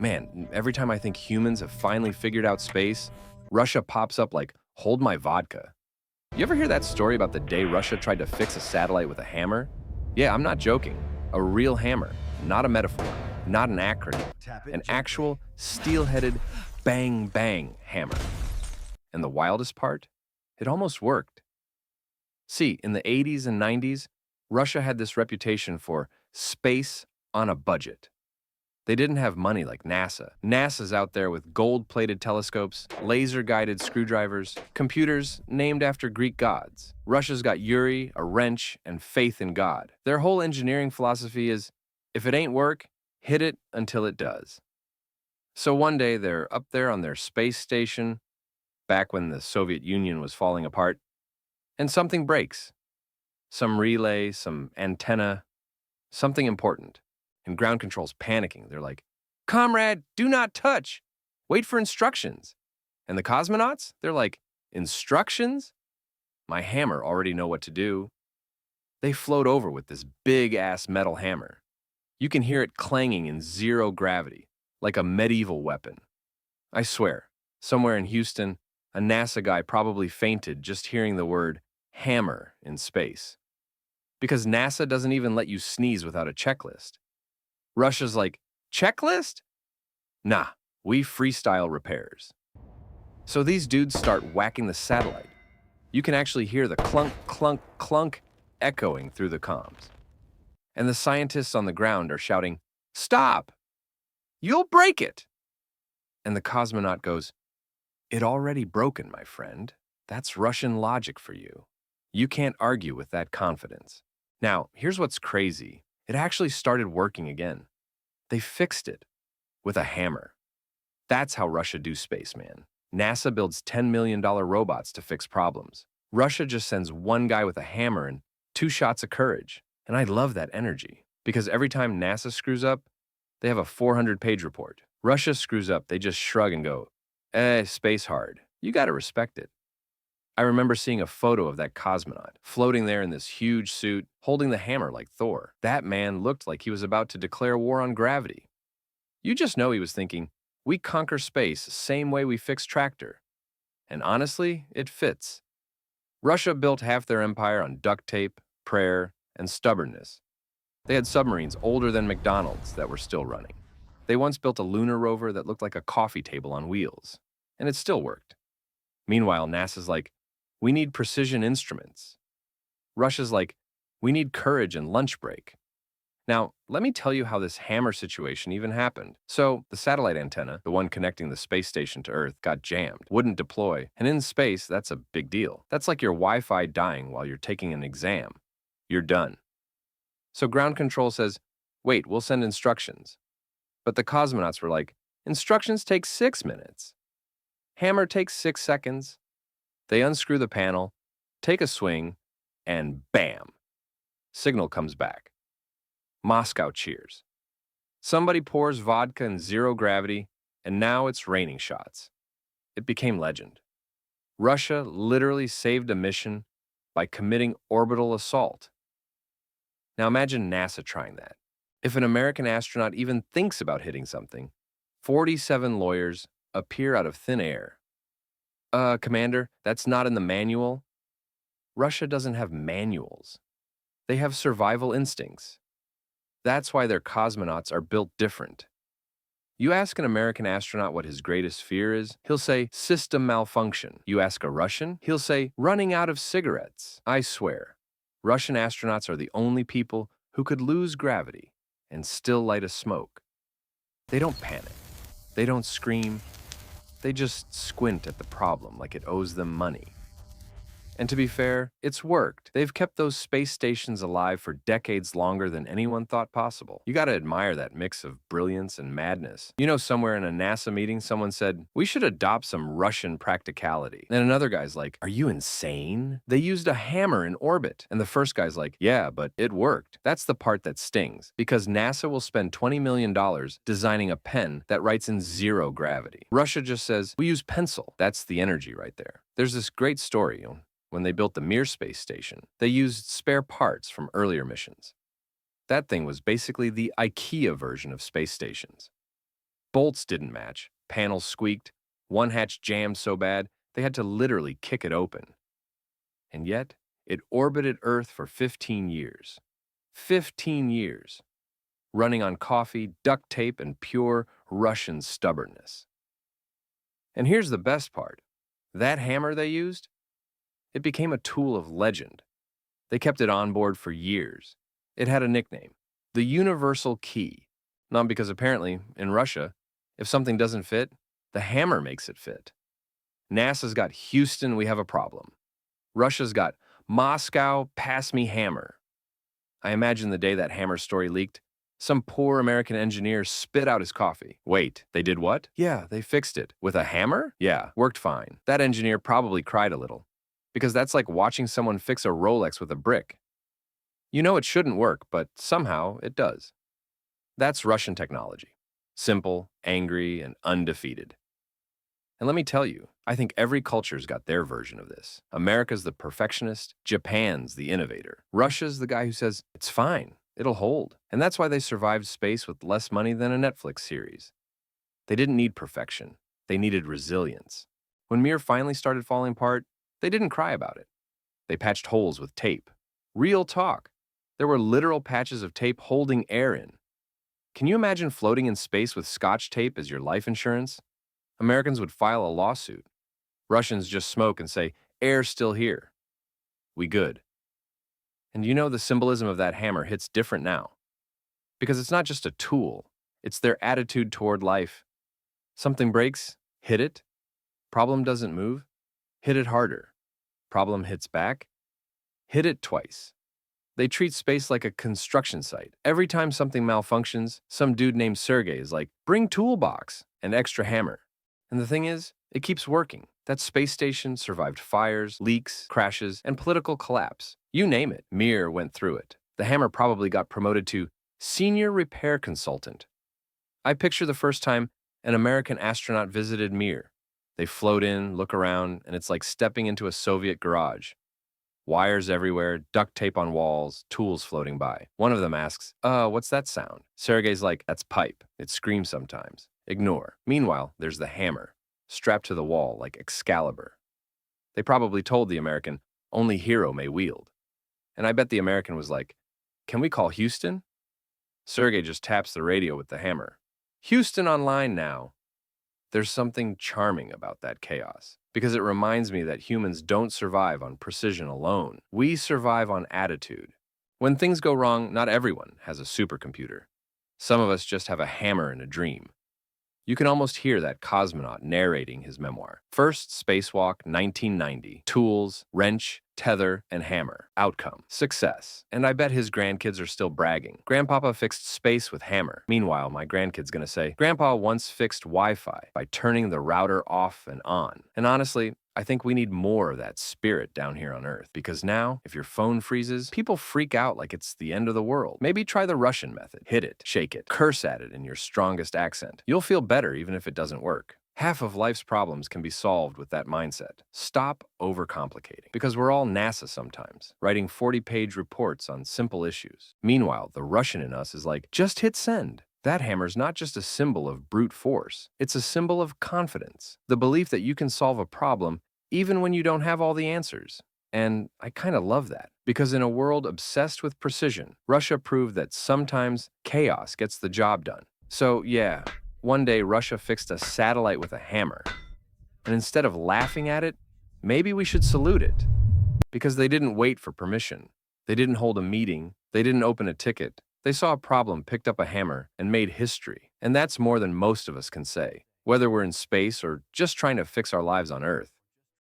Man, every time I think humans have finally figured out space, Russia pops up like, hold my vodka. You ever hear that story about the day Russia tried to fix a satellite with a hammer? Yeah, I'm not joking. A real hammer, not a metaphor, not an acronym, Tap it an gently. actual steel-headed bang bang hammer. And the wildest part? It almost worked. See, in the 80s and 90s, Russia had this reputation for space on a budget. They didn't have money like NASA. NASA's out there with gold-plated telescopes, laser-guided screwdrivers, computers named after Greek gods. Russia's got Yuri, a wrench, and faith in God. Their whole engineering philosophy is, if it ain't work, hit it until it does. So one day they're up there on their space station, back when the Soviet Union was falling apart, and something breaks. Some relay, some antenna, something important. And ground control's panicking. They're like, Comrade, do not touch. Wait for instructions. And the cosmonauts? They're like, instructions? My hammer already know what to do. They float over with this big-ass metal hammer. You can hear it clanging in zero gravity, like a medieval weapon. I swear, somewhere in Houston, a NASA guy probably fainted just hearing the word hammer in space. Because NASA doesn't even let you sneeze without a checklist. Russia's like, checklist? Nah, we freestyle repairs. So these dudes start whacking the satellite. You can actually hear the clunk, clunk, clunk echoing through the comms. And the scientists on the ground are shouting, stop! You'll break it! And the cosmonaut goes, it already broken, my friend. That's Russian logic for you. You can't argue with that confidence. Now, here's what's crazy. It actually started working again. They fixed it with a hammer. That's how Russia do space, man. NASA builds $10 million robots to fix problems. Russia just sends one guy with a hammer and 2 shots of courage. And I love that energy, because every time NASA screws up, they have a 400-page report. Russia screws up, they just shrug and go, space hard. You gotta respect it. I remember seeing a photo of that cosmonaut, floating there in this huge suit, holding the hammer like Thor. That man looked like he was about to declare war on gravity. You just know he was thinking, we conquer space same way we fix tractor. And honestly, it fits. Russia built half their empire on duct tape, prayer, and stubbornness. They had submarines older than McDonald's that were still running. They once built a lunar rover that looked like a coffee table on wheels, and it still worked. Meanwhile, NASA's like, we need precision instruments. Russia's like, we need courage and lunch break. Now, let me tell you how this hammer situation even happened. So, the satellite antenna, the one connecting the space station to Earth, got jammed, wouldn't deploy, and in space, that's a big deal. That's like your Wi-Fi dying while you're taking an exam. You're done. So ground control says, wait, we'll send instructions. But the cosmonauts were like, instructions take 6 minutes. Hammer takes 6 seconds. They unscrew the panel, take a swing, and bam! Signal comes back. Moscow cheers. Somebody pours vodka in zero gravity, and now it's raining shots. It became legend. Russia literally saved a mission by committing orbital assault. Now imagine NASA trying that. If an American astronaut even thinks about hitting something, 47 lawyers appear out of thin air. Commander, that's not in the manual. Russia doesn't have manuals. They have survival instincts. That's why their cosmonauts are built different. You ask an American astronaut what his greatest fear is, he'll say, system malfunction. You ask a Russian, he'll say, running out of cigarettes. I swear, Russian astronauts are the only people who could lose gravity and still light a smoke. They don't panic. They don't scream. They just squint at the problem like it owes them money. And to be fair, it's worked. They've kept those space stations alive for decades longer than anyone thought possible. You gotta admire that mix of brilliance and madness. You know, somewhere in a NASA meeting, someone said, we should adopt some Russian practicality. And another guy's like, are you insane? They used a hammer in orbit. And the first guy's like, yeah, but it worked. That's the part that stings, because NASA will spend $20 million designing a pen that writes in zero gravity. Russia just says, we use pencil. That's the energy right there. There's this great story, when they built the Mir space station, they used spare parts from earlier missions. That thing was basically the IKEA version of space stations. Bolts didn't match, panels squeaked, one hatch jammed so bad they had to literally kick it open. And yet, it orbited Earth for 15 years. 15 years, running on coffee, duct tape, and pure Russian stubbornness. And here's the best part. That hammer they used, it became a tool of legend. They kept it on board for years. It had a nickname, the Universal Key. Not because apparently, in Russia, if something doesn't fit, the hammer makes it fit. NASA's got Houston, we have a problem. Russia's got Moscow, pass me hammer. I imagine the day that hammer story leaked, some poor American engineer spit out his coffee. Wait, they did what? Yeah, they fixed it. With a hammer? Yeah, worked fine. That engineer probably cried a little. Because that's like watching someone fix a Rolex with a brick. You know it shouldn't work, but somehow it does. That's Russian technology. Simple, angry, and undefeated. And let me tell you, I think every culture's got their version of this. America's the perfectionist, Japan's the innovator. Russia's the guy who says, it's fine, it'll hold. And that's why they survived space with less money than a Netflix series. They didn't need perfection, they needed resilience. When Mir finally started falling apart, they didn't cry about it. They patched holes with tape. Real talk. There were literal patches of tape holding air in. Can you imagine floating in space with Scotch tape as your life insurance? Americans would file a lawsuit. Russians just smoke and say, air's still here. We good. And you know the symbolism of that hammer hits different now. Because it's not just a tool, it's their attitude toward life. Something breaks, hit it. Problem doesn't move, hit it harder. Problem hits back, hit it twice. They treat space like a construction site. Every time something malfunctions, some dude named Sergey is like, bring toolbox and extra hammer. And the thing is, it keeps working. That space station survived fires, leaks, crashes, and political collapse. You name it, Mir went through it. The hammer probably got promoted to senior repair consultant. I picture the first time an American astronaut visited Mir. They float in, look around, and it's like stepping into a Soviet garage. Wires everywhere, duct tape on walls, tools floating by. One of them asks, what's that sound? Sergey's like, that's pipe. It screams sometimes. Ignore. Meanwhile, there's the hammer, strapped to the wall like Excalibur. They probably told the American, only hero may wield. And I bet the American was like, can we call Houston? Sergey just taps the radio with the hammer. Houston online now. There's something charming about that chaos, because it reminds me that humans don't survive on precision alone. We survive on attitude. When things go wrong, not everyone has a supercomputer. Some of us just have a hammer and a dream. You can almost hear that cosmonaut narrating his memoir. First spacewalk, 1990. Tools, wrench, tether, and hammer. Outcome, success. And I bet his grandkids are still bragging. Grandpapa fixed space with hammer. Meanwhile, my grandkid's gonna say, Grandpa once fixed Wi-Fi by turning the router off and on. And honestly, I think we need more of that spirit down here on Earth. Because now, if your phone freezes, people freak out like it's the end of the world. Maybe try the Russian method. Hit it, shake it, curse at it in your strongest accent. You'll feel better even if it doesn't work. Half of life's problems can be solved with that mindset. Stop overcomplicating. Because we're all NASA sometimes, writing 40-page reports on simple issues. Meanwhile, the Russian in us is like, just hit send. That hammer's not just a symbol of brute force. It's a symbol of confidence. The belief that you can solve a problem even when you don't have all the answers. And I kind of love that. Because in a world obsessed with precision, Russia proved that sometimes chaos gets the job done. So yeah, one day Russia fixed a satellite with a hammer. And instead of laughing at it, maybe we should salute it. Because they didn't wait for permission. They didn't hold a meeting. They didn't open a ticket. They saw a problem, picked up a hammer, and made history. And that's more than most of us can say, whether we're in space or just trying to fix our lives on Earth.